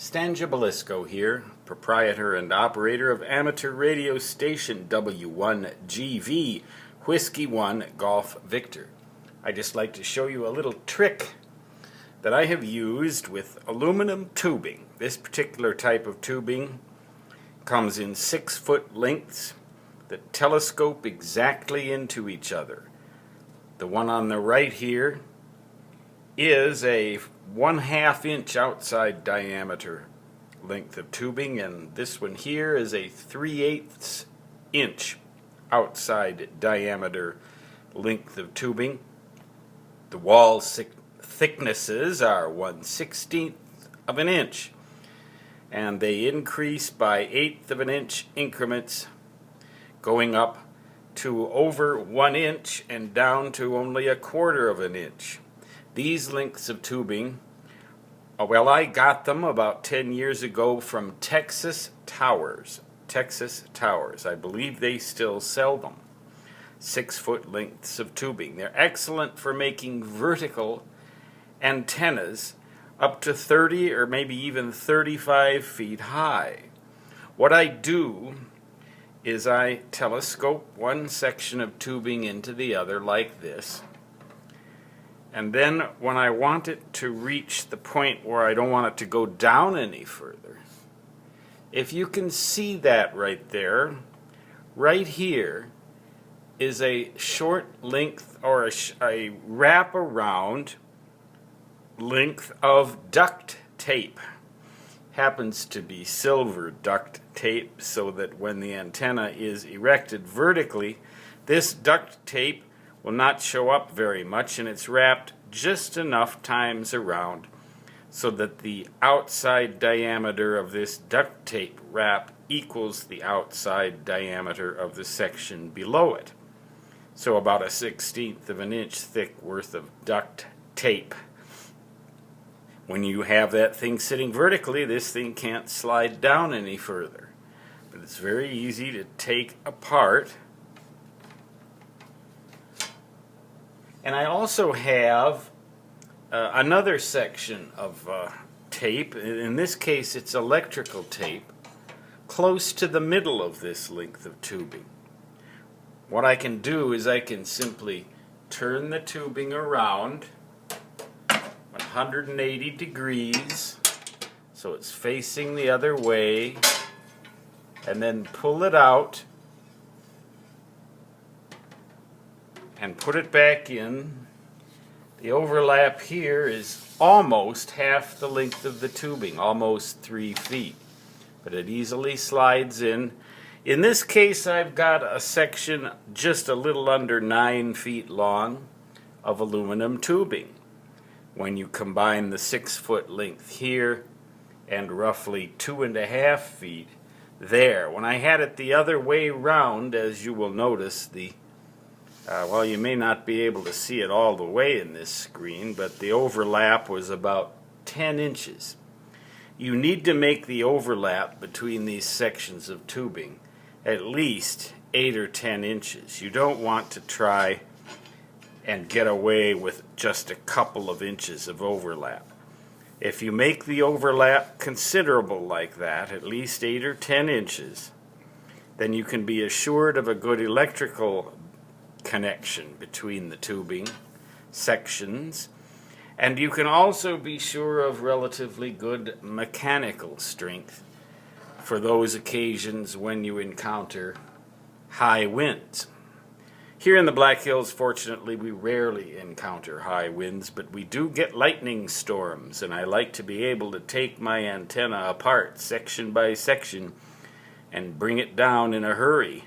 Stan Gibilisco here, proprietor and operator of amateur radio station W1GV, Whiskey 1 Golf Victor. I'd just like to show you a little trick that I have used with aluminum tubing. This particular type of tubing comes in 6-foot lengths that telescope exactly into each other. The one on the right here is a 1/2 inch outside diameter length of tubing, and this one here is a 3/8 inch outside diameter length of tubing. The wall thicknesses are 1/16 of an inch, and they increase by 1/8 of an inch increments, going up to over 1 inch and down to only 1/4 of an inch. These lengths of tubing, well, I got them about 10 years ago from Texas Towers. Texas Towers. I believe they still sell them. 6-foot lengths of tubing. They're excellent for making vertical antennas up to 30 or maybe even 35 feet high. What I do is I telescope one section of tubing into the other like this. And then when I want it to reach the point where I don't want it to go down any further, if you can see that right there, right here is a short length or a wrap around length of duct tape. Happens to be silver duct tape, so that when the antenna is erected vertically, this duct tape will not show up very much, and it's wrapped just enough times around so that the outside diameter of this duct tape wrap equals the outside diameter of the section below it. So about a 1/16 of an inch thick worth of duct tape. When you have that thing sitting vertically, this thing can't slide down any further. But it's very easy to take apart. And I also have another section of tape. In this case, it's electrical tape, close to the middle of this length of tubing. What I can do is I can simply turn the tubing around 180 degrees so it's facing the other way, and then pull it out and put it back in. The overlap here is almost half the length of the tubing, almost 3 feet, but it easily slides in. In this case, I've got a section just a little under 9 feet long of aluminum tubing. When you combine the 6-foot length here and roughly 2.5 feet there, when I had it the other way round, as you will notice, well, you may not be able to see it all the way in this screen, but the overlap was about 10 inches. You need to make the overlap between these sections of tubing at least 8 or 10 inches. You don't want to try and get away with just a couple of inches of overlap. If you make the overlap considerable like that, at least 8 or 10 inches, then you can be assured of a good electrical connection between the tubing sections, and you can also be sure of relatively good mechanical strength for those occasions when you encounter high winds. Here in the Black Hills, fortunately, we rarely encounter high winds, but we do get lightning storms, and I like to be able to take my antenna apart section by section and bring it down in a hurry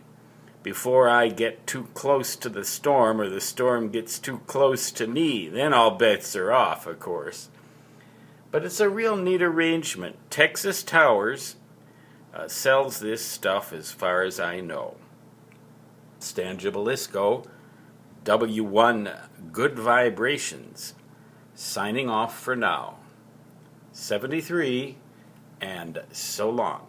before I get too close to the storm or the storm gets too close to me. Then all bets are off, of course. But it's a real neat arrangement. Texas Towers sells this stuff as far as I know. Stan Gibilisco, W1 Good Vibrations, signing off for now. 73, and so long.